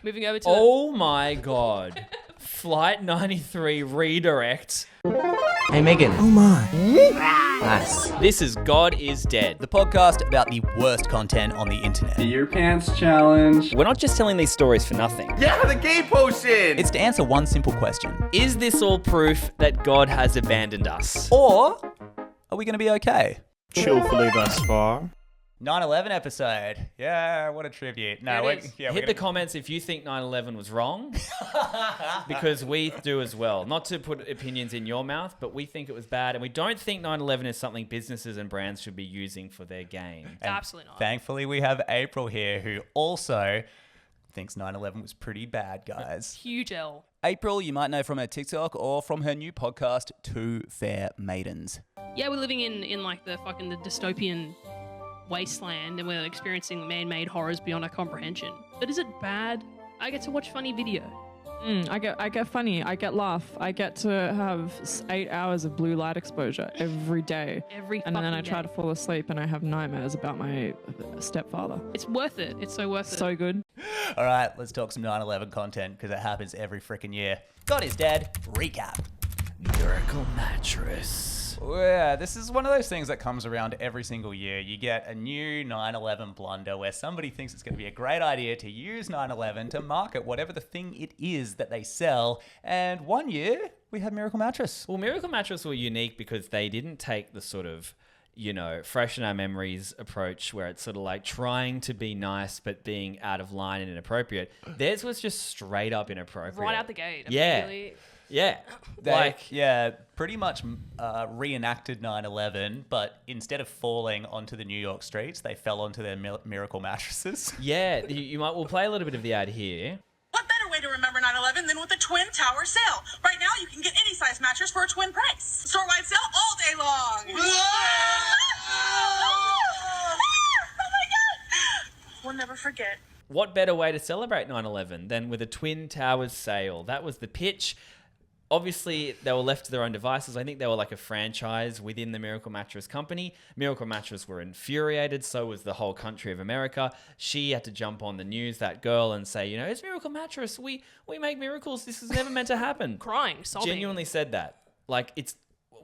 Moving over to Oh my God. Flight 93 redirect. Hey, Megan. Oh, my. Nice. This is God is Dead. The podcast about the worst content on the internet. The Your Pants Challenge. We're not just telling these stories for nothing. Yeah, the gay potion! It's to answer one simple question. Is this all proof that God has abandoned us? Or are we going to be okay? Chillfully thus far. 9/11 episode. Yeah, what a tribute. No, It is. Hit the comments if you think 9/11 was wrong, because we do as well. Not to put opinions in your mouth, but we think it was bad, and we don't think 9/11 is something businesses and brands should be using for their gain. absolutely not. Thankfully, we have April here who also thinks 9/11 was pretty bad, guys. Huge L. April, you might know from her TikTok or from her new podcast, Two Fair Maidens. Yeah, we're living in like the dystopian wasteland, and we're experiencing man-made horrors beyond our comprehension. But is it bad? I get to watch funny video. I get funny. I get laugh. I get to have 8 hours of blue light exposure every day. And then I try to fall asleep and I have nightmares about my stepfather. It's worth it. It's so worth it. So good. All right, let's talk some 9/11 content because it happens every freaking year. God is Dead recap. Miracle Mattress. Yeah, this is one of those things that comes around every single year. You get a new 9/11 blunder where somebody thinks it's going to be a great idea to use 9/11 to market whatever the thing it is that they sell. And one year, we had Miracle Mattress. Well, Miracle Mattress were unique because they didn't take the sort of, fresh in our memories approach where it's sort of like trying to be nice but being out of line and inappropriate. Theirs was just straight up inappropriate. Right out the gate. Yeah. Immediately. Yeah. Yeah, pretty much reenacted 9/11, but instead of falling onto the New York streets, they fell onto their Miracle Mattresses. Yeah, we'll play a little bit of the ad here. What better way to remember 9/11 than with a Twin Tower sale? Right now, you can get any size mattress for a twin price. Store-wide sale all day long. Oh my God! We'll never forget. What better way to celebrate 9/11 than with a Twin Towers sale? That was the pitch. Obviously, they were left to their own devices. I think they were like a franchise within the Miracle Mattress company. Miracle Mattress were infuriated. So was the whole country of America. She had to jump on the news, that girl, and say, it's Miracle Mattress. We make miracles. This was never meant to happen. Crying, sobbing. Genuinely said that. Like,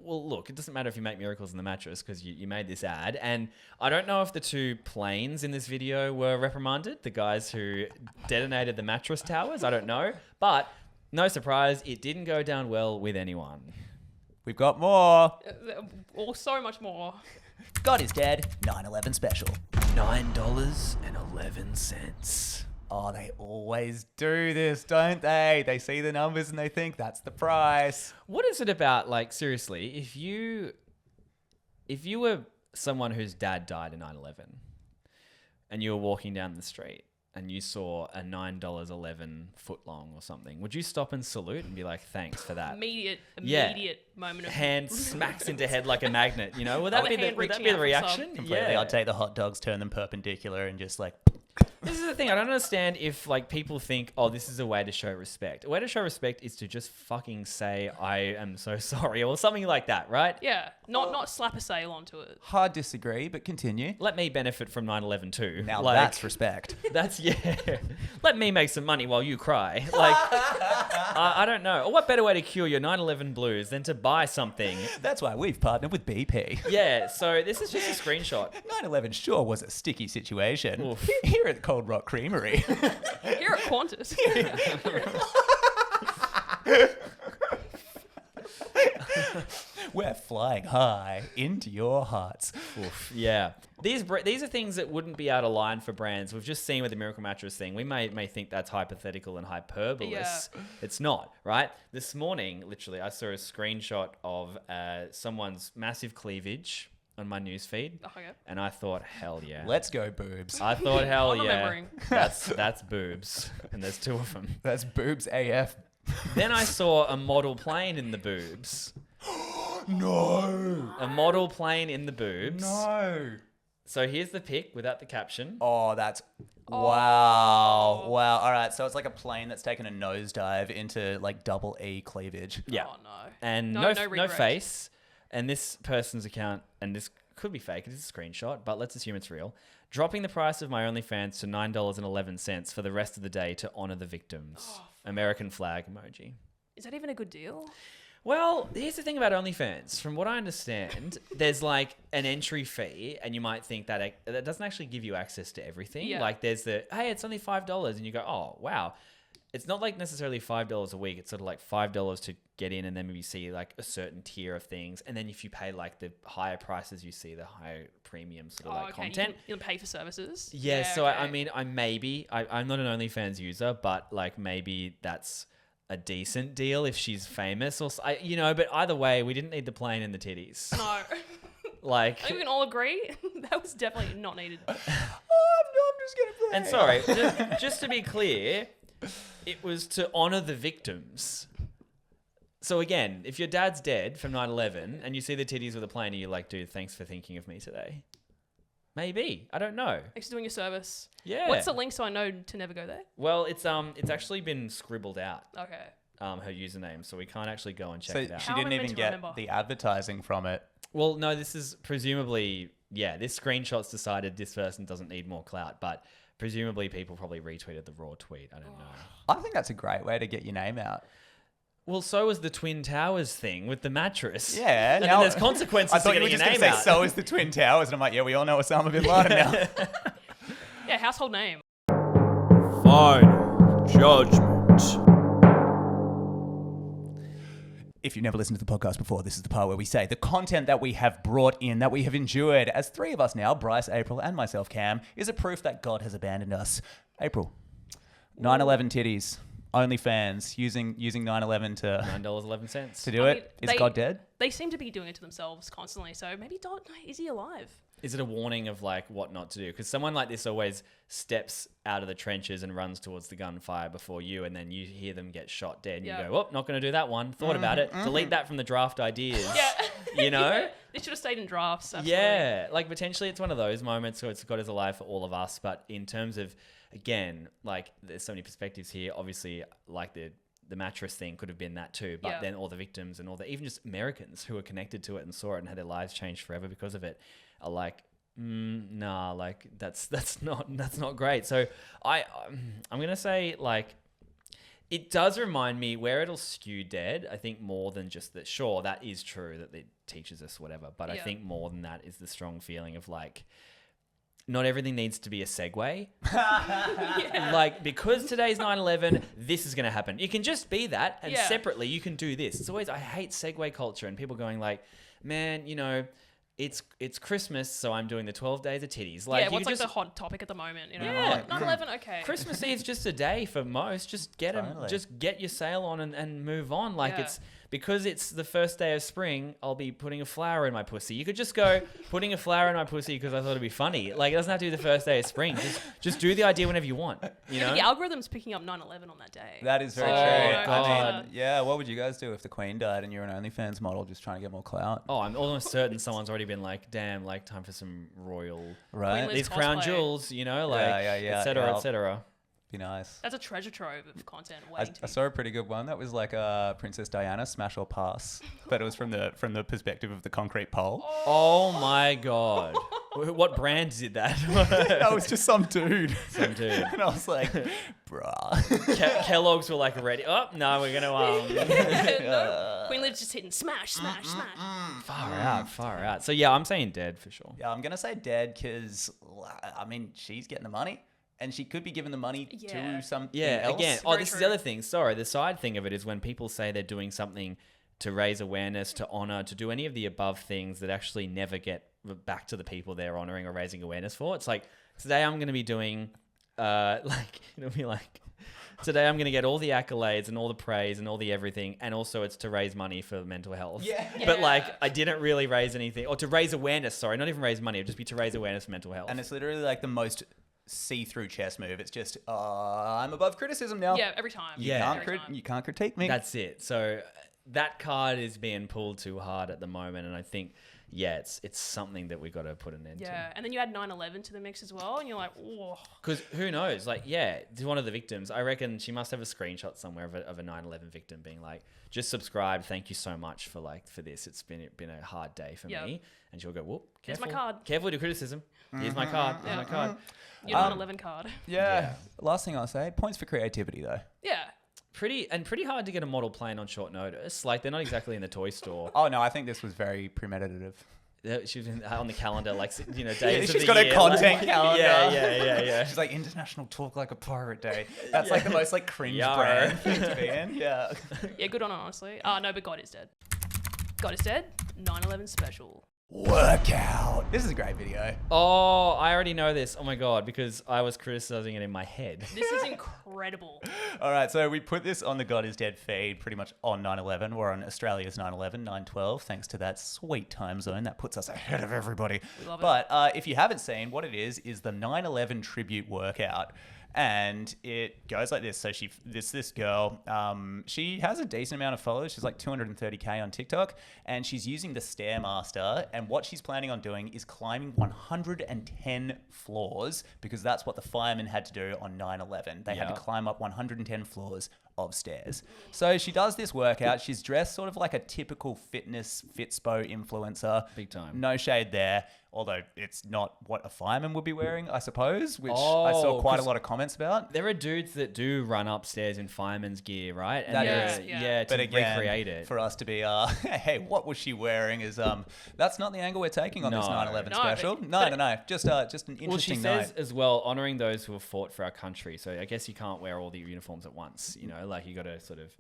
look, it doesn't matter if you make miracles in the mattress because you made this ad. And I don't know if the two planes in this video were reprimanded, the guys who detonated the mattress towers. I don't know. But no surprise, it didn't go down well with anyone. We've got more. Or so much more. God is Dead 9/11 special. $9.11. Oh, they always do this, don't they? They see the numbers and they think that's the price. What is it about, like, seriously, if you were someone whose dad died in 9/11 and you were walking down the street and you saw a $9.11 footlong or something, would you stop and salute and be like, thanks for that? Immediate moment of... Hand smacks into head like a magnet, Would that be the reaching reaction? Completely. I'd take the hot dogs, turn them perpendicular and just like... This is the thing. I don't understand if people think, oh, this is a way to show respect. A way to show respect is to just fucking say, I am so sorry, or something like that, right? Yeah, not slap a sail onto it. Hard disagree, but continue. Let me benefit from 9/11 too. Now that's respect. Let me make some money while you cry. I don't know. Or what better way to cure your 9/11 blues than to buy something? That's why we've partnered with BP. Yeah, so this is just a screenshot. 9/11 sure was a sticky situation. Oof. Here at the Cold Rock Creamery. Here at Qantas. We're flying high into your hearts. Oof, yeah. These are things that wouldn't be out of line for brands. We've just seen with the Miracle Mattress thing. We may think that's hypothetical and hyperbolous. Yeah. It's not, right? This morning, literally, I saw a screenshot of someone's massive cleavage on my newsfeed, and I thought, hell yeah. Let's go boobs. I thought, hell I'm yeah. remembering. That's boobs, and there's two of them. That's boobs AF. Then I saw a model plane in the boobs. No. A model plane in the boobs. No. So here's the pic without the caption. Oh, that's... Wow. Wow. All right. So it's like a plane that's taken a nosedive into like double E cleavage. Yeah. Oh, no. And No no face. And this person's account, and this could be fake, it is a screenshot, but let's assume it's real. Dropping the price of my OnlyFans to $9.11 for the rest of the day to honor the victims. American flag emoji. Is that even a good deal? Well, here's the thing about OnlyFans. From what I understand, there's like an entry fee, and you might think that that doesn't actually give you access to everything. Yeah. Like there's hey, it's only $5, and you go, oh, wow. It's not like necessarily $5 a week. It's sort of like $5 to get in, and then maybe see like a certain tier of things. And then if you pay like the higher prices, you see the higher premium sort of content. You can pay for services. Yeah, so okay. I mean, I'm not an OnlyFans user, but like maybe that's a decent deal if she's famous or but either way, we didn't need the plane and the titties. No. Like, I think we can all agree that was definitely not needed. I'm just gonna play. And sorry, just to be clear, it was to honor the victims. So again, if your dad's dead from 9/11 and you see the titties with a plane, and you're like, dude, thanks for thinking of me today. Maybe. I don't know. Thanks for doing your service. Yeah. What's the link so I know to never go there? Well, it's actually been scribbled out. Okay. Her username, so we can't actually go and check it out. She didn't even get the advertising from it. Well, no, this is presumably, this screenshot's decided this person doesn't need more clout, but presumably people probably retweeted the raw tweet. I don't know. I think that's a great way to get your name out. Well, so was the Twin Towers thing with the mattress. Yeah. And then there's consequences to getting your name out. So is the Twin Towers. And I'm like, yeah, we all know Osama bin Laden now. Yeah, household name. Final judgment. If you've never listened to the podcast before, this is the part where we say the content that we have brought in, that we have endured, as three of us now, Bryce, April, and myself, Cam, is a proof that God has abandoned us. April, 9/11 titties. OnlyFans using 9/11 to $9.11 to do it. Is God dead? They seem to be doing it to themselves constantly. So maybe is he alive? Is it a warning of like what not to do? Because someone like this always steps out of the trenches and runs towards the gunfire before you, and then you hear them get shot dead, and you go, "Oh, not going to do that one." Thought about it. Delete that from the draft ideas. Yeah, you know, yeah. They should have stayed in drafts. Absolutely. Yeah, like potentially it's one of those moments where it's God is alive for all of us. But in terms of, again, like there's so many perspectives here. Obviously, like the mattress thing could have been that too, but then all the victims and all the even just Americans who were connected to it and saw it and had their lives changed forever because of it are like, nah, like that's not great. So I'm gonna say like it does remind me where it'll skew dead. I think more than just that. Sure, that is true that it teaches us whatever, but I think more than that is the strong feeling of like, not everything needs to be a segue. Like, because today's 9/11, this is going to happen. You can just be that, and separately, you can do this. It's always, I hate segue culture and people going like, man, it's Christmas, so I'm doing the 12 days of titties. Like, what's like the hot topic at the moment? Yeah. 9/11, okay. Christmas Eve's just a day for most. Just get your sale on and move on. Like it's because it's the first day of spring. I'll be putting a flower in my pussy. You could just go putting a flower in my pussy because I thought it'd be funny. Like it doesn't have to be the first day of spring. Just do the idea whenever you want. You know, the algorithm's picking up 9/11 on that day. That is very true. God. I mean, what would you guys do if the Queen died and you're an OnlyFans model just trying to get more clout? Oh, I'm almost certain someone's already been like, damn, like time for some royal, right? These crown jewels, et cetera. Be nice. That's a treasure trove of content. I saw a pretty good one that was like Princess Diana smash or pass, but it was from the perspective of the concrete pole. Oh my God. What brand did that? That was just some dude. And I was like, bruh. Kellogg's were like ready. Oh, no, we're going to... Queen Liv's just hitting smash. Far out. So yeah, I'm saying dead for sure. Yeah, I'm going to say dead because, I mean, she's getting the money. And she could be giving the money to something else. Again. This is the other thing. Sorry, the side thing of it is when people say they're doing something to raise awareness, to honor, to do any of the above things that actually never get back to the people they're honoring or raising awareness for. It's like, today I'm going to be doing, it'll be like, today I'm going to get all the accolades and all the praise and all the everything. And also it's to raise money for mental health. Yeah. But like, I didn't really raise anything, or to raise awareness. Sorry, not even raise money. It'd just be to raise awareness for mental health. And it's literally like the most see-through chess move. It's just, I'm above criticism now. Yeah, every time. You can't critique me. That's it. So that card is being pulled too hard at the moment, and I think yeah, it's something that we got to put an end to. Yeah, and then you add 9/11 to the mix as well, and you're like, whoa. Because who knows? Like, yeah, one of the victims, I reckon she must have a screenshot somewhere of a 9/11 victim being like, just subscribe. Thank you so much for this. It's been a hard day for me. And she'll go, whoop, Here's careful. my card. Careful with your criticism. Here's my card. Here's my card. Your 9/11 card. Yeah. Last thing I'll say, points for creativity though. Yeah. Pretty hard to get a model plane on short notice. Like, they're not exactly in the toy store. Oh no, I think this was very premeditative. She's on the calendar, like, days Yeah, of she's the got year, a content like, calendar. Yeah. She's like, International Talk Like a Pirate Day. That's like the most like cringe Yarr. brand thing to be in. Yeah. Yeah, good on her, honestly. No, but God is dead. God is dead. 9/11 special. Workout. This is a great video. Oh, I already know this. Oh my God, because I was criticizing it in my head. This is incredible. All right, so we put this on the God is Dead feed pretty much on 9/11. We're on Australia's 9/11, 9/12, thanks to that sweet time zone. That puts us ahead of everybody. We love it. But if you haven't seen, what it is the 9/11 tribute workout. And it goes like this. So this girl, she has a decent amount of followers. She's like 230K on TikTok, and she's using the stairmaster. And what she's planning on doing is climbing 110 floors, because that's what the firemen had to do on 9/11. They had to climb up 110 floors of stairs. So she does this workout. She's dressed sort of like a typical fitness Fitspo influencer. Big time. No shade there. Although it's not what a fireman would be wearing, I suppose, which I saw quite a lot of comments about. There are dudes that do run upstairs in fireman's gear, right? And That they're- is. Yeah. to But again, recreate it. for us to be, hey, what was she wearing? Is that's not the angle we're taking on this No. 9/11 No, special. but- No. Just an interesting Well, she note. says as well, honoring those who have fought for our country. So I guess you can't wear all the uniforms at once. Like you got to sort of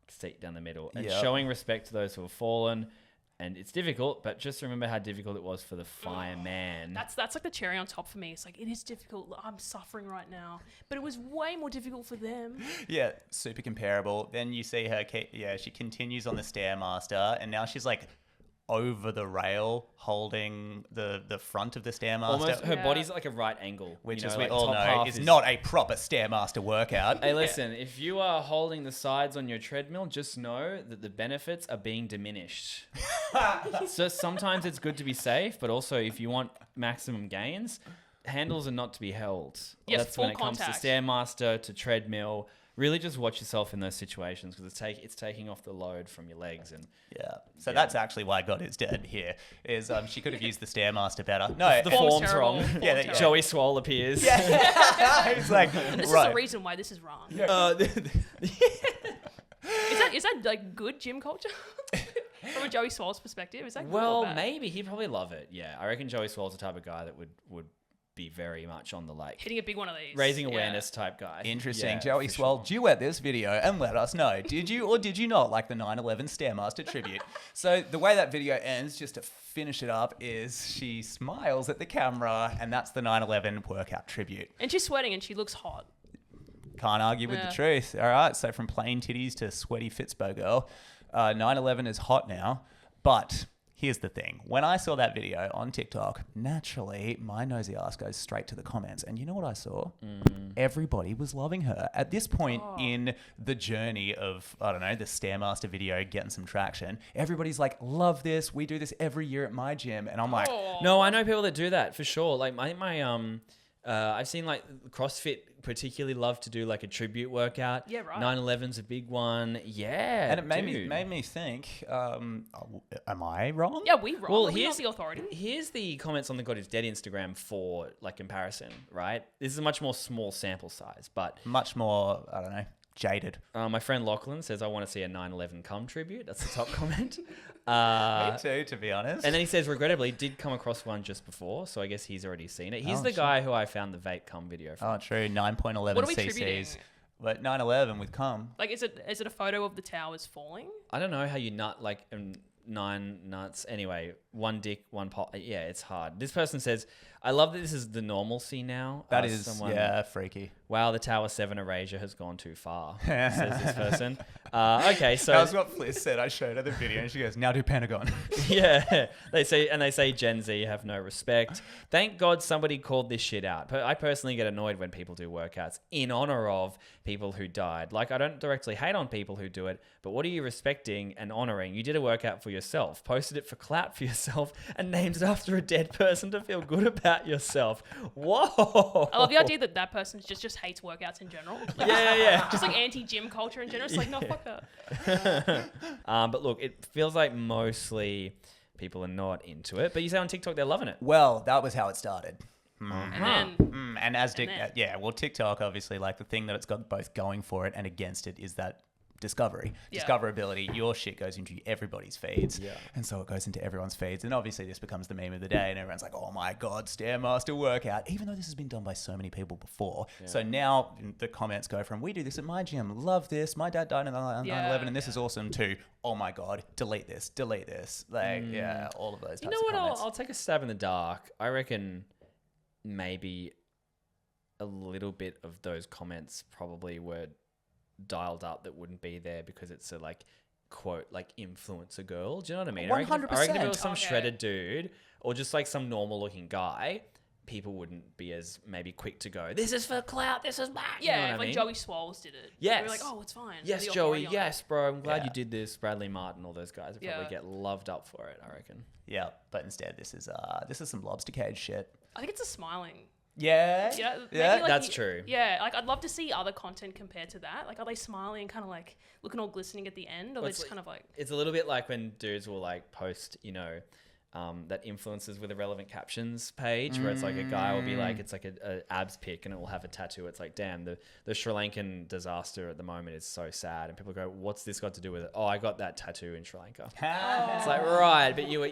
sit down the middle and Yep. showing respect to those who have fallen. And it's difficult, but just remember how difficult it was for the fireman. That's like the cherry on top for me. It's like, it is difficult. I'm suffering right now. But it was way more difficult for them. Yeah, super comparable. Then you see her, she continues on the Stairmaster, and now she's like over the rail holding the front of the Stairmaster. Almost her Yeah. body's at like a right angle. Which, you know, as we like all top know, half is not a proper Stairmaster workout. Hey, listen, if you are holding the sides on your treadmill, just know that the benefits are being diminished. So sometimes it's good to be safe, but also if you want maximum gains, handles are not to be held. Yes, That's when full it comes contact. to Stairmaster, to treadmill. Really just watch yourself in those situations, because it's taking off the load from your legs. And Yeah. So that's actually why God is dead here. Is she could have used the Stairmaster better. No, the Form's form's terrible. wrong. Form's Yeah, terrible. Joey Swole appears. He's like, And this right. is the reason why this is wrong. Uh, Is that like good gym culture? From a Joey Swole's perspective, is that good or well, bad? maybe he'd probably love it. Yeah, I reckon Joey Swole's the type of guy that would be very much on the Hitting a big one of these. raising Yeah. awareness type guy. Interesting. Yeah, Joey for Swell, sure. duet this video and let us know. Did you or did you not like the 9/11 Stairmaster tribute? So the way that video ends, just to finish it up, is she smiles at the camera, and that's the 9/11 workout tribute. And she's sweating and she looks hot. Can't argue with the Yeah. truth. All right, so from plain titties to sweaty Fitspo girl, 9/11 is hot now. But here's the thing. When I saw that video on TikTok, naturally, my nosy ass goes straight to the comments. And you know what I saw? Everybody was loving her. At this point in the journey of, I don't know, the Stairmaster video getting some traction, everybody's like, love this. We do this every year at my gym. And I'm like, No, I know people that do that for sure. Like I've seen like CrossFit particularly love to do like a tribute workout. Yeah, right. 9/11's a big one. Yeah, and it made dude. me think, am I wrong? Yeah, we wrong. Well, We're here's not the authority. Here's the comments on the God is Dead Instagram for like comparison, right? This is a much more small sample size, but Much more, I don't know, jaded. my friend Lachlan says, I want to see a 9/11 cum tribute. That's the top comment. Me too, to be honest. And then he says, regrettably, did come across one just before, so I guess he's already seen it. He's Oh, the shit. guy who I found the vape cum video from. Oh, true. 9.11 What are we cc's. tributing? But 9/11 with cum. Like, is it a photo of the towers falling? I don't know how you nut like 9 nuts. Anyway, one dick, one pot. Yeah, it's hard. This person says, I love that this is the normalcy now. That is, freaky. Wow, the Tower 7 erasure has gone too far, says this person. Okay, so... That was what Fliss said. I showed her the video and she goes, now do Pentagon. yeah, they say Gen Z have no respect. Thank God somebody called this shit out. I personally get annoyed when people do workouts in honor of people who died. Like, I don't directly hate on people who do it, but what are you respecting and honoring? You did a workout for yourself, posted it for clout for yourself. yourself and names it after a dead person to feel good about yourself. Whoa. I love the idea that that person just hates workouts in general. Like, Yeah. Just like anti-gym culture in general. It's like, no, fuck that. But look, it feels like mostly people are not into it. But you say on TikTok they're loving it. Well, that was how it started. And then, And as And then- well, TikTok obviously, like the thing that it's got both going for it and against it is that discovery, Yeah. discoverability. Your shit goes into everybody's feeds, Yeah. and so it goes into everyone's feeds, and obviously this becomes the meme of the day, and everyone's like, "Oh my god, stairmaster workout!" Even though this has been done by so many people before. So now the comments go from "We do this at my gym, love this. My dad died in 9/11, and this is awesome," to "Oh my god, delete this, like all of those. You Types know of what? comments. I'll take a stab in the dark. I reckon maybe a little bit of those comments probably were dialed up that wouldn't be there because it's a like quote like influencer girl. Do you know what I mean? I reckon if it was some shredded dude or just like some normal looking guy, people wouldn't be as maybe quick to go, "This is for clout, this is back." yeah, you know what if I like mean? Joey Swallows did it. Yes. They were like, oh, it's fine. Yes, The Joey. authority on Yes, bro. I'm glad Yeah. you did this. Bradley Martin, all those guys would probably Yeah. get loved up for it, I reckon. Yeah, but instead this is some lobster cage shit. it. I think it's a smiling. Yeah, Yeah, yeah. maybe, like, That's true. Yeah, like I'd love to see other content compared to that. Like, are they smiling and kind of like looking all glistening at the end, or Well, they it's just like- kind of like, It's a little bit like when dudes will like post, that influencers with irrelevant captions page where it's like a guy will be like, it's like a abs pic and it will have a tattoo. It's like, damn, the Sri Lankan disaster at the moment is so sad. And people go, what's this got to do with it? Oh, I got that tattoo in Sri Lanka. It's like, right, but you were,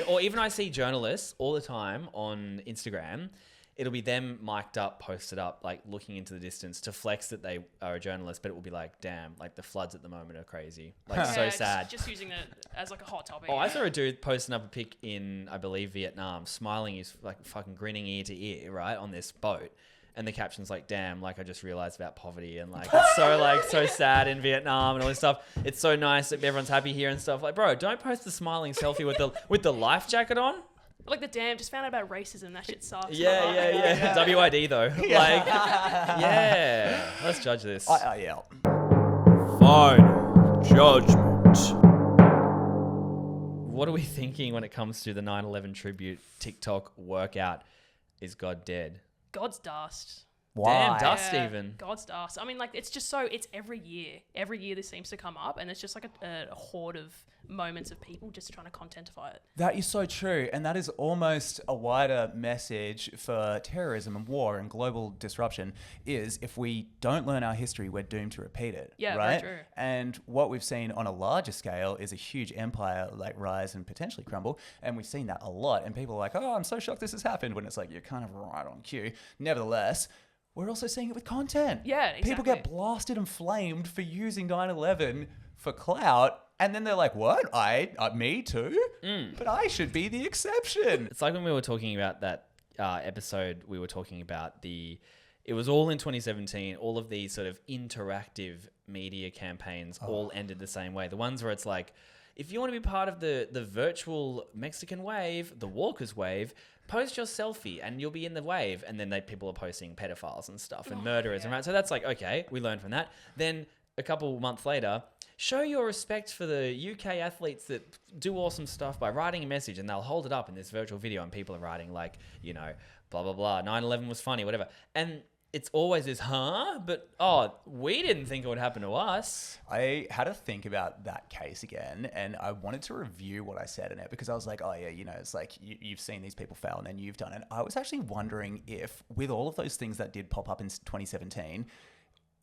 or even I see journalists all the time on Instagram. It'll be them mic'd up, posted up, like looking into the distance to flex that they are a journalist, but it will be like, damn, like the floods at the moment are crazy. Like so yeah, sad. Just using it as like a hot topic. Oh, I saw a dude posting up a pic in, I believe, Vietnam, smiling, he's like fucking grinning ear to ear, right, on this boat. And the caption's like, damn, like I just realized about poverty and like it's so sad in Vietnam and all this stuff. It's so nice that everyone's happy here and stuff. Like, bro, don't post the smiling selfie with the life jacket on. Like the damn, just found out about racism. That shit sucks. Yeah. WID though. Like, yeah. Let's judge this. Yeah. Final judgment. What are we thinking when it comes to the 9/11 tribute TikTok workout? Is God dead? God's dust. Why? Damn, dust Yeah, even. God's dust. I mean, like, it's just so, it's every year. Every year this seems to come up, and it's just like a horde of moments of people just trying to contentify it. That is so true. And that is almost a wider message for terrorism and war and global disruption is if we don't learn our history, we're doomed to repeat it. Yeah, right? very true. And what we've seen on a larger scale is a huge empire like rise and potentially crumble. And we've seen that a lot. And people are like, oh, I'm so shocked this has happened, when it's like, you're kind of right on cue. Nevertheless, we're also seeing it with content. Yeah, exactly. People get blasted and flamed for using 9/11 for clout. And then they're like, what? Me too? But I should be the exception. It's like when we were talking about that episode, we were talking about it was all in 2017, all of these sort of interactive media campaigns all ended the same way. The ones where it's like, if you want to be part of the virtual Mexican wave, the walkers wave, post your selfie and you'll be in the wave. And then people are posting pedophiles and stuff and murderers. And right. So that's like, okay, we learned from that. Then a couple months later, show your respect for the UK athletes that do awesome stuff by writing a message, and they'll hold it up in this virtual video and people are writing like, blah, blah, blah, 9/11 was funny, whatever. And it's always this, but, we didn't think it would happen to us. I had to think about that case again, and I wanted to review what I said in it because I was like, oh yeah, it's like you've seen these people fail and then you've done it. I was actually wondering if with all of those things that did pop up in 2017,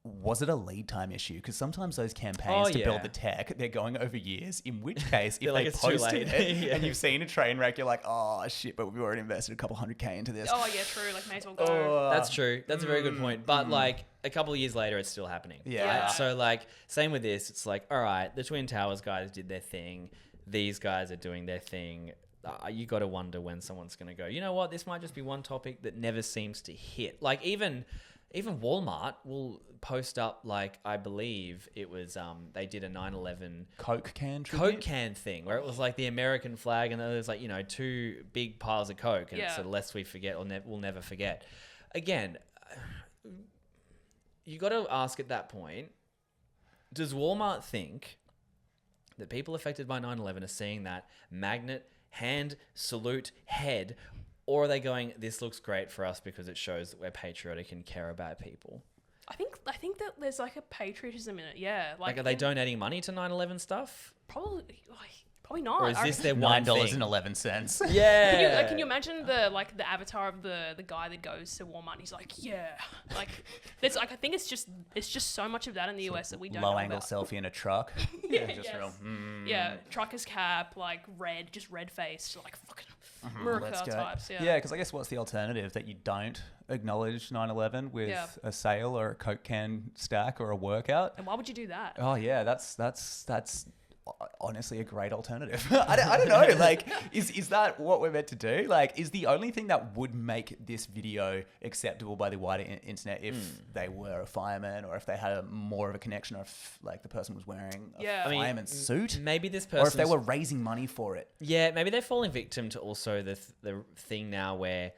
was it a lead time issue? Because sometimes those campaigns to build the tech, they're going over years, in which case, if like, they it's too posted late. it and you've seen a train wreck, you're like, oh shit, but we've already invested a couple $100K into this. Oh, yeah, true. Like, may as well go. That's true. That's a very good point. But like a couple of years later, it's still happening. Yeah. Right? So like, same with this. It's like, all right, the Twin Towers guys did their thing. These guys are doing their thing. You got to wonder when someone's going to go, you know what? This might just be one topic that never seems to hit. Like even Walmart will post up, like, I believe it was, they did a 9/11 Coke can thing where it was like the American flag and then there's like, 2 big piles of Coke and it's so lest we forget or we'll never forget. Again, you got to ask at that point, does Walmart think that people affected by 9/11 are seeing that magnet hand, salute, head? Or are they going, this looks great for us because it shows that we're patriotic and care about people? I think that there's like a patriotism in it. Yeah. Like, are they donating money to 9/11 stuff? Probably not. Or is this their one thing? $9.11. Yeah. Can you imagine the avatar of the guy that goes to Walmart and he's like, yeah, like there's like I think it's just so much of that in the US that we don't know Low angle about. selfie in a truck. Yeah, Just yes. real. Yeah, trucker's cap, like red faced, like fucking America Let's go. types. Yeah, because I guess what's the alternative that you don't acknowledge 9/11 with a sale or a Coke can stack or a workout? And why would you do that? Oh yeah, that's honestly a great alternative. I don't know. Like, is that what we're meant to do? Like, is the only thing that would make this video acceptable by the wider internet if they were a fireman, or if they had more of a connection, or if like the person was wearing a fireman's suit, maybe this person, or if they were raising money for it. Yeah, maybe they're falling victim to also the thing now where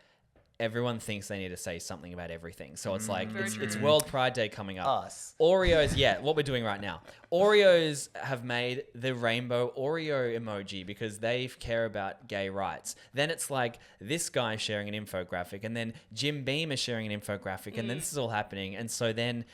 everyone thinks they need to say something about everything. So it's like, it's World Pride Day coming up. Us. Oreos, what we're doing right now. Oreos have made the rainbow Oreo emoji because they care about gay rights. Then it's like this guy sharing an infographic, and then Jim Beam is sharing an infographic, and then this is all happening. And so then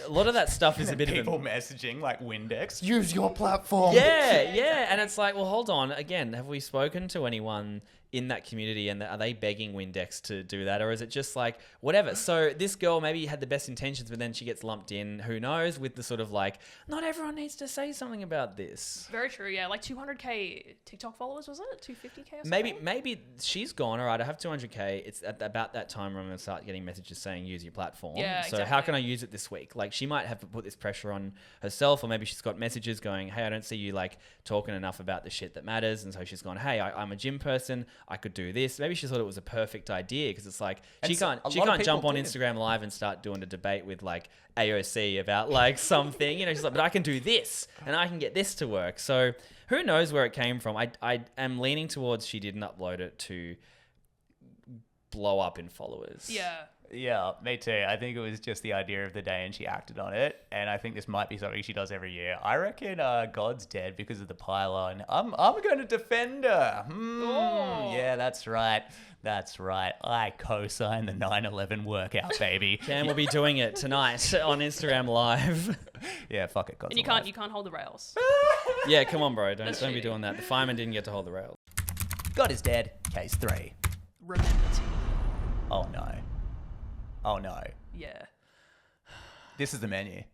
a lot of that stuff is a bit people of messaging like Windex, use your platform. Yeah. And it's like, well, hold on. Again, have we spoken to anyone in that community, and are they begging Windex to do that, or is it just like whatever? So this girl maybe had the best intentions, but then she gets lumped in, who knows, with the sort of like, not everyone needs to say something about this. Very true. Yeah, like 200k TikTok followers, was it 250k or something? Maybe she's gone. All right, I have 200k. It's at about that time where I'm gonna start getting messages saying use your platform. Yeah, so exactly. how can I use it this week? Like, she might have to put this pressure on herself, or maybe she's got messages going, hey, I don't see you like talking enough about the shit that matters, and so she's gone, hey, I'm a gym person, I could do this. Maybe she thought it was a perfect idea, because it's like she can't jump on Instagram Live and start doing a debate with like AOC about like something, you know. She's like, but I can do this and I can get this to work. So who knows where it came from? I am leaning towards she didn't upload it to blow up in followers. Yeah, me too. I think it was just the idea of the day and she acted on it. And I think this might be something she does every year. I reckon God's dead because of the pylon. I'm going to defend her. Yeah, that's right. That's right. I co-sign the 9/11 workout, baby. Cam will be doing it tonight on Instagram Live. Yeah, fuck it. God's And you alive. can't hold the rails. Yeah, come on, bro. Don't That's be doing that. The fireman didn't get to hold the rail. God is dead. Case 3. Remember to. Oh no. Oh no. Yeah. This is the menu.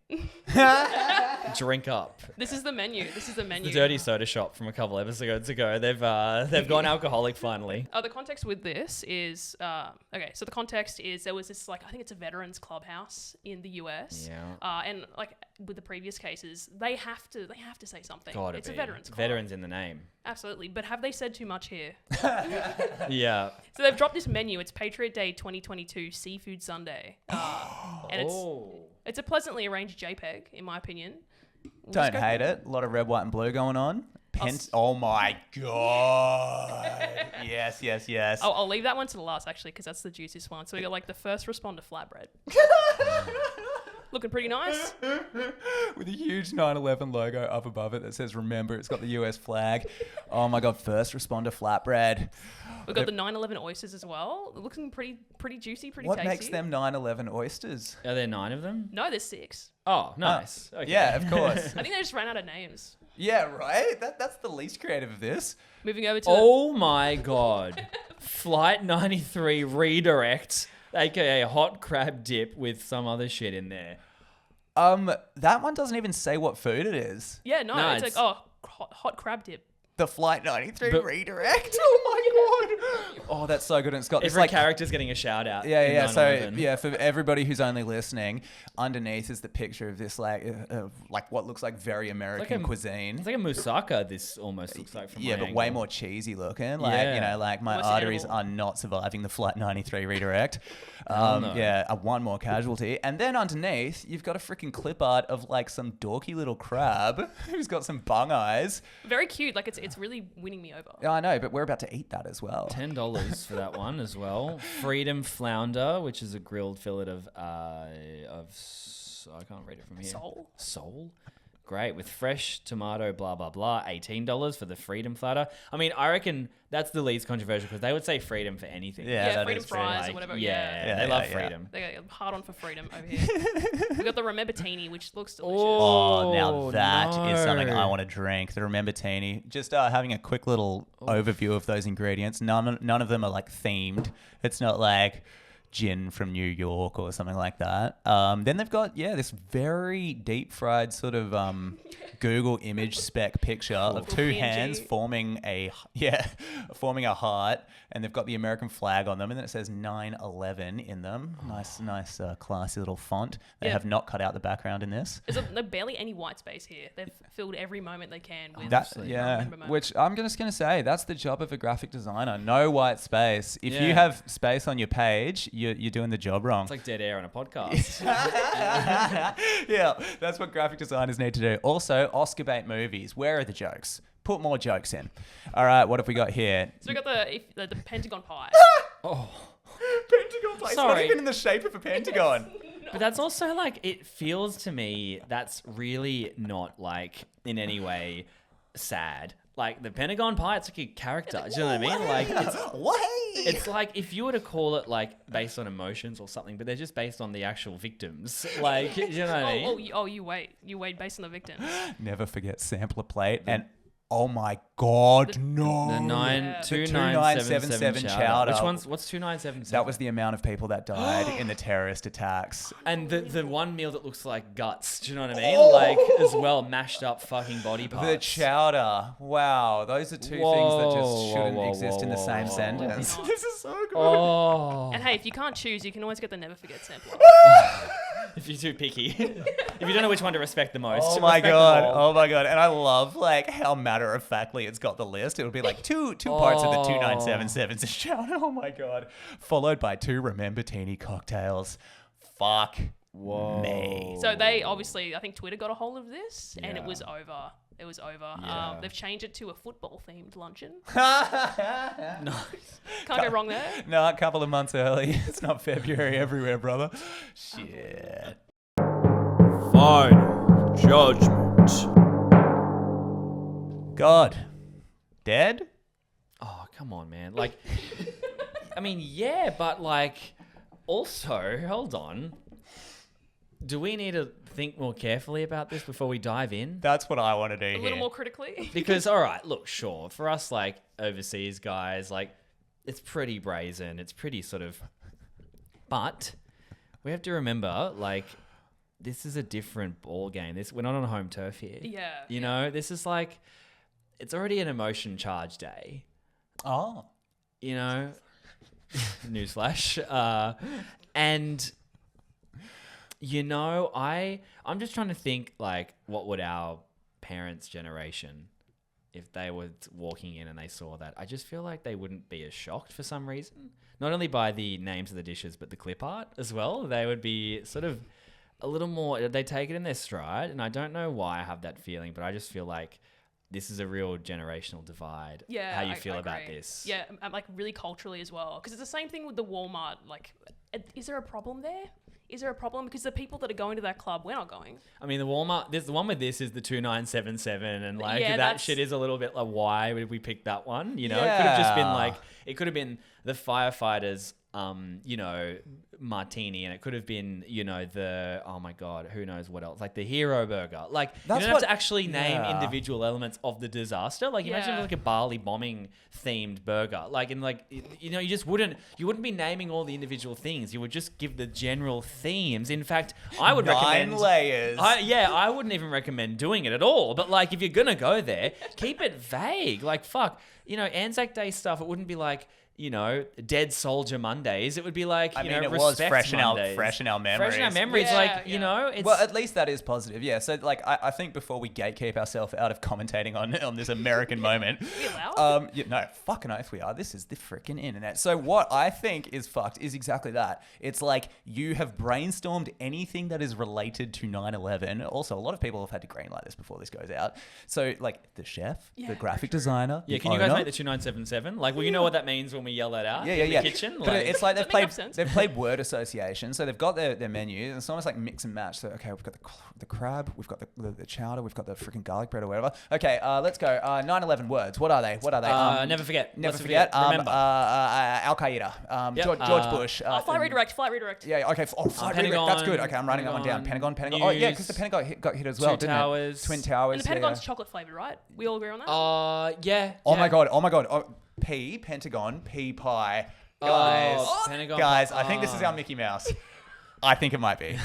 Drink up. This is the menu. The Dirty Soda Shop from a couple episodes ago. They've gone alcoholic finally. The context with this is okay. So the context is there was this like I think it's a veterans clubhouse in the US. Yeah. And like with the previous cases, they have to say something. Gotta it's be. a veterans club. Veterans in the name. Absolutely. But have they said too much here? Yeah. So they've dropped this menu. It's Patriot Day 2022 Seafood Sunday. And it's a pleasantly arranged JPEG, in my opinion. Don't hate it. A lot of red, white, and blue going on. Oh my god. Yes. I'll leave that one to the last, actually, because that's the juiciest one. So we got like the first responder flatbread. Looking pretty nice. With a huge 9/11 logo up above it that says remember. It's got the US flag. Oh my god, first responder flatbread. We've got the 9/11 oysters as well. Looking pretty juicy, pretty What tasty. makes them 9/11 oysters? Are there 9 of them? No, there's 6. Oh, nice. Okay. Yeah, of course. I think they just ran out of names. Yeah, right? That's the least creative of this. Moving over to Oh my god. Flight 93 redirect, aka hot crab dip with some other shit in there. That one doesn't even say what food it is. Yeah, no, No, it's like, hot crab dip. The Flight 93 But- redirect. Oh my god. Oh, that's so good. And it's got this Every like character's getting a shout out. Yeah. in So 9/11. yeah, for everybody who's only listening, underneath is the picture of this like what looks like very American cuisine. It's like a moussaka, this almost looks like from Yeah, my but angle. way more cheesy looking. Like, Yeah. you know, like my What's arteries edible? are not surviving the Flight 93 redirect. no. Yeah, one more casualty. And then underneath, you've got a freaking clip art of like some dorky little crab who's got some bung eyes. Very cute. Like it's really winning me over. Yeah, I know, but we're about to eat that as well. $10 for that one as well. Freedom flounder, which is a grilled fillet of I can't read it from here. Soul? Soul? Great. With fresh tomato, blah, blah, blah. $18 for the freedom platter. I mean, I reckon that's the least controversial because they would say freedom for anything. Yeah, that freedom is true. fries Like, or whatever. yeah, they love freedom. They go hard on for freedom over here. We got the Remember Teeny, which looks delicious. Oh, now that is no. something I want to drink. The Remember Teeny. Just having a quick little overview of those ingredients. None of them are like themed. It's not like gin from New York or something like that. Then they've got this very deep fried sort of Google image spec picture of two PNG. hands forming a heart, and they've got the American flag on them, and then it says 9/11 in them. Nice, classy little font. They have not cut out the background in this. There's barely any white space here. They've filled every moment they can with remember moments. Which I'm just going to say, that's the job of a graphic designer. No white space. If you Yeah. have space on your page, you're doing the job wrong. It's like dead air on a podcast. Yeah, that's what graphic designers need to do. Also, Oscar bait movies. Where are the jokes? Put more jokes in. All right, what have we got here? So we got the Pentagon pie. Pentagon pie. It's not Sorry. even in the shape of a pentagon. But that's also like, it feels to me that's really not like in any way sad. Like the Pentagon pie, it's like a character. Do you know what I mean? Like it's like if you were to call it like based on emotions or something, but they're just based on the actual victims. Like, you know what I mean? You wait based on the victims. Never forget sampler plate. And oh my God, no. The 2977 chowder. What's 2977? That was the amount of people that died in the terrorist attacks. And the one meal that looks like guts. Do you know what I mean? Like as well, mashed up fucking body parts. The chowder. Wow. Those are two things that just shouldn't exist in the same sentence. This is so good. Oh, And hey, if you can't choose, you can always get the Never Forget sampler. if you're too picky, if you don't know which one to respect the most. Oh my respect them God. all. Oh my God. And I love like how matter-of-factly it's got the list. It'll be like two parts of the 2977's chowder. Oh my God. Followed by 2 Remember Teeny cocktails. Fuck me. So they obviously, I think Twitter got a hold of this, and it Yeah. was over. It was over. Yeah. They've changed it to a football-themed luncheon. Nice. Can't go wrong there. No, a couple of months early. It's not February everywhere, brother. Shit. Final judgment. God. Dead? Oh, come on, man. Like, I mean, yeah, but like, also, hold on. Do we need to think more carefully about this before we dive in? That's what I want to do A here. little more critically. Because, all right, look, sure, for us, like, overseas guys, like, it's pretty brazen. It's pretty sort of... But we have to remember, like, this is a different ball game. We're not on home turf here. Yeah. You know, this is like... It's already an emotion charge day. Oh. You know? Newsflash. And... You know, I'm just trying to think, like, what would our parents' generation, if they were walking in and they saw that? I just feel like they wouldn't be as shocked for some reason. Not only by the names of the dishes, but the clip art as well. They would be sort of a little more, they take it in their stride. And I don't know why I have that feeling, but I just feel like this is a real generational divide. Yeah. How you I feel about agree. this. Yeah, like really culturally as well. Because it's the same thing with the Walmart. Like, is there a problem there? Is there a problem? Because the people that are going to that club, we're not going. I mean, the Walmart, the one with this is the 2977, and like Yeah, that that's- shit is a little bit like, why would we pick that one? You know, it could have just been Yeah. like, it could have been the firefighters, you know, martini, and it could have been, you know, the, oh my God, who knows what else, like the hero burger. Like, That's you don't what- have to actually name yeah. individual elements of the disaster. Like, imagine Yeah. like a Bali bombing themed burger. Like, and like, you know, you wouldn't be naming all the individual things. You would just give the general themes. In fact, I would 9 recommend layers. I wouldn't even recommend doing it at all. But like, if you're gonna go there, keep it vague. Like, fuck, you know, Anzac Day stuff. It wouldn't be like, you know, Dead Soldier Mondays. It would be like, I you mean, know, it was Respect fresh in our Mondays. memories. Fresh in our memories. Yeah, like, yeah. you know, it's Well, at least that is positive, yeah. So, like, I think before we gatekeep ourselves out of commentating on this American moment, We allowed? no, fucking oath we are. This is the freaking internet. So what I think is fucked is exactly that. It's like you have brainstormed anything that is related to 9/11. Also, a lot of people have had to greenlight this before this goes out. So, like, the chef, the graphic designer, yeah. the Can you guys owner. make the 2977? Like, well, you know what that means when we yell that out Yeah, in yeah. the kitchen. But it's like Does that make sense? they've played word association, so they've got their menu, and it's almost like mix and match. So okay, we've got the crab, we've got the chowder, we've got the freaking garlic bread or whatever. Okay, let's go. 9/11 words. What are they? Never forget. Never Let's forget. Remember. Al Qaeda. Yep. George Bush. Flight redirect. Yeah. Okay. Flight Pentagon, redirect. That's good. Okay, I'm writing that one down. Pentagon. Oh yeah, because the Pentagon got hit as well, didn't Towers. it? Twin Towers. And the Pentagon's chocolate flavored, right? We all agree on that. Yeah. Oh my god. P Pentagon. P pie. Guys. Pentagon. Guys, I think this is our Mickey Mouse. I think it might be.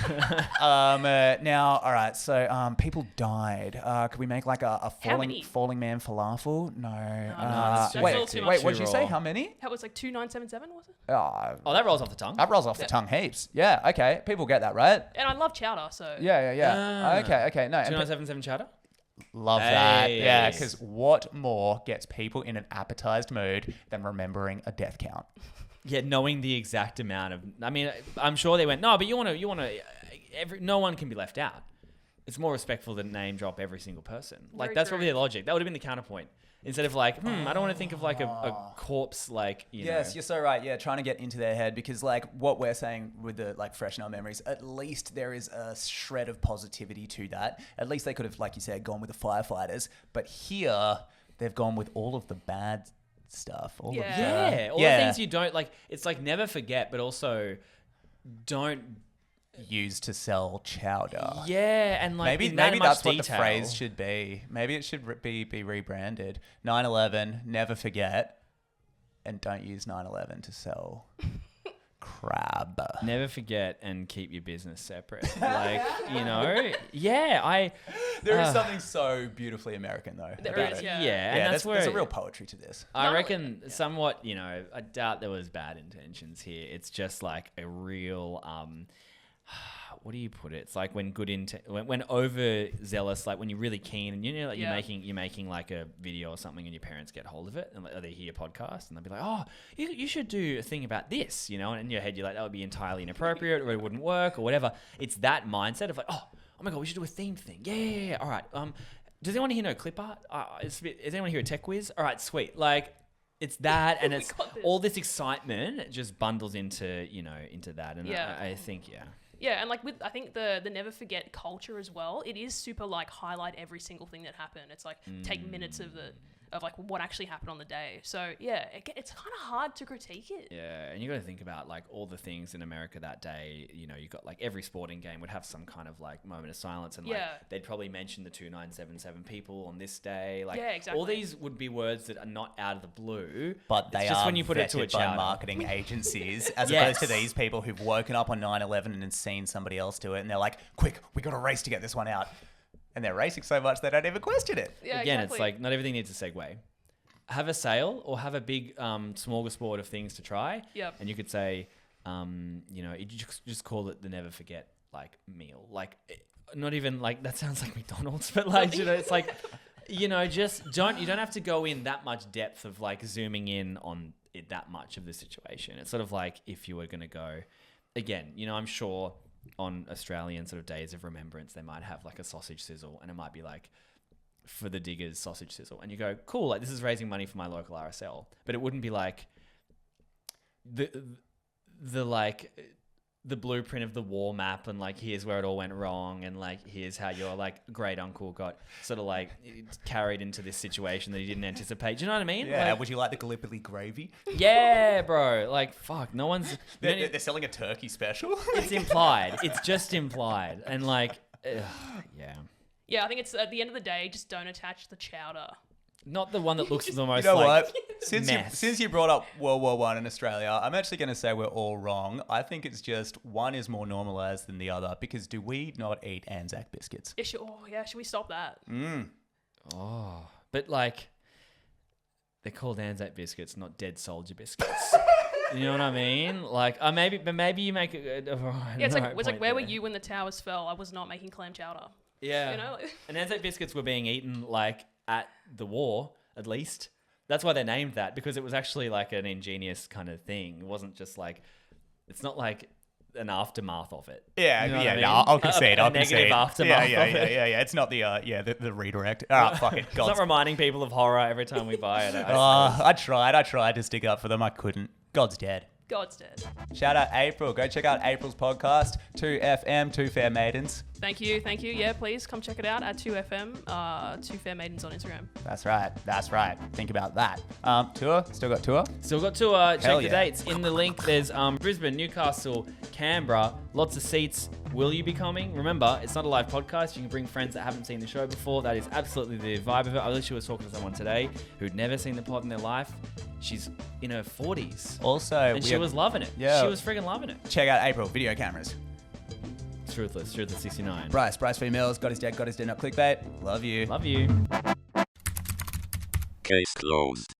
Now, all right. So, people died. Could we make like a falling man falafel? No. that's a little too much. Wait. What did Too you say? raw. How many? That was like 2977, was it? Oh, that rolls off the tongue. That rolls off the tongue heaps. Yeah. Okay. People get that, right? And I love chowder, so. Yeah. Okay. No. 2977 chowder. Love that. Hey. Yeah. Because what more gets people in an appetized mood than remembering a death count? Yeah, knowing the exact amount of. I mean, I'm sure they went. No, but you want to. No one can be left out. It's more respectful to name drop every single person. Like Very that's true. probably the logic. That would have been the counterpoint. Instead of like, I don't want to think of like a corpse, like Yes, you're so right. Yeah, trying to get into their head because like what we're saying with the like fresh in our memories, at least there is a shred of positivity to that. At least they could have, like you said, gone with the firefighters. But here they've gone with all of the bad stuff. All Yeah. of Yeah, all the things you don't like. It's like never forget, but also don't. used to sell chowder. Yeah, and like Maybe in that much that's what the detail. phrase should be. Maybe it should be rebranded. 9/11, never forget, and don't use 9/11 to sell crab. Never forget and keep your business separate. Like yeah, There is something so beautifully American though. There about is, it. yeah. and that's where there's a real poetry to this. I reckon somewhat, I doubt there was bad intentions here. It's just like a real, what do you put it? It's like when when overzealous, like when you're really keen and like you're making like a video or something and your parents get hold of it and like, they hear your podcast and they'll be like, oh, you should do a thing about this, and in your head you're like, that would be entirely inappropriate or it wouldn't work or whatever. It's that mindset of like, oh my God, we should do a themed thing. Yeah. All right. Does anyone here know clip art? Is anyone here a tech whiz? All right, sweet. Like, it's that, and it's all this excitement just bundles into that, and I think Yeah, and like I think the never forget culture as well. It is super like highlight every single thing that happened. It's like take minutes of like what actually happened on the day. So yeah, it's kind of hard to critique it. Yeah, and you got to think about like all the things in America that day. You got like every sporting game would have some kind of like moment of silence, and like they'd probably mention the 2977 people on this day. Like exactly. all these would be words that are not out of the blue, But they it's just are when you put it to a vetted by chowder. marketing agencies as Yes. opposed to these people who've woken up on 9/11 and seen somebody else do it, and they're like, "Quick, we got a race to get this one out," and they're racing so much they don't even question it. Yeah, Again, exactly. it's like not everything needs a segue. Have a sale or have a big smorgasbord of things to try. Yep. And you could say, you just call it the never forget like meal. Like not even like that sounds like McDonald's, but like it's like just you don't have to go in that much depth of like zooming in on it that much of the situation. It's sort of like if you were going to go again, I'm sure on Australian sort of days of remembrance they might have like a sausage sizzle and it might be like for the diggers sausage sizzle, and you go, cool, like this is raising money for my local RSL, but it wouldn't be like the blueprint of the war map and like here's where it all went wrong and like here's how your like great uncle got sort of like carried into this situation that he didn't anticipate. Do you know what I mean? Yeah. Like, Would you like the Gallipoli gravy? yeah, bro. Like fuck, no one's. They're selling a turkey special. It's implied. It's just implied, and like, yeah. Yeah, I think it's at the end of the day, just don't attach the chowder. Not the one that looks the most You know like what? mess. Since you brought up World War I in Australia, I'm actually going to say we're all wrong. I think it's just one is more normalized than the other because do we not eat Anzac biscuits? Yeah, should we stop that? Oh, but like, they're called Anzac biscuits, not dead soldier biscuits. You know what I mean? Like, maybe you make it. Yeah, it's like where were you when the towers fell? I was not making clam chowder. Yeah, and Anzac biscuits were being eaten like at the war, at least. That's why they named that, because it was actually like an ingenious kind of thing. It wasn't just like, it's not like an aftermath of it. Yeah, You know what yeah, I mean? no, I'll concede. I'll negative concede. aftermath Yeah, of it. yeah. It's not the redirect. All right, fuck it. It's not reminding people of horror every time we buy it. I tried to stick up for them. I couldn't. God's dead. God's dead. Shout out April. Go check out April's podcast, 2FM, Two Fair Maidens. Thank you. Yeah, please come check it out at 2FM, 2 Fair Maidens on Instagram. That's right. Think about that. Tour? Still got tour? Still got tour. Check Hell the yeah. dates. In the link, there's Brisbane, Newcastle, Canberra. Lots of seats. Will you be coming? Remember, it's not a live podcast. You can bring friends that haven't seen the show before. That is absolutely the vibe of it. I literally was talking to someone today who'd never seen the pod in their life. She's in her 40s. Also, And she was loving it. Yeah. She was friggin' loving it. Check out April, video cameras. It's Ruthless 69. Bryce females, God is dead, not clickbait. Love you. Love you. Case closed.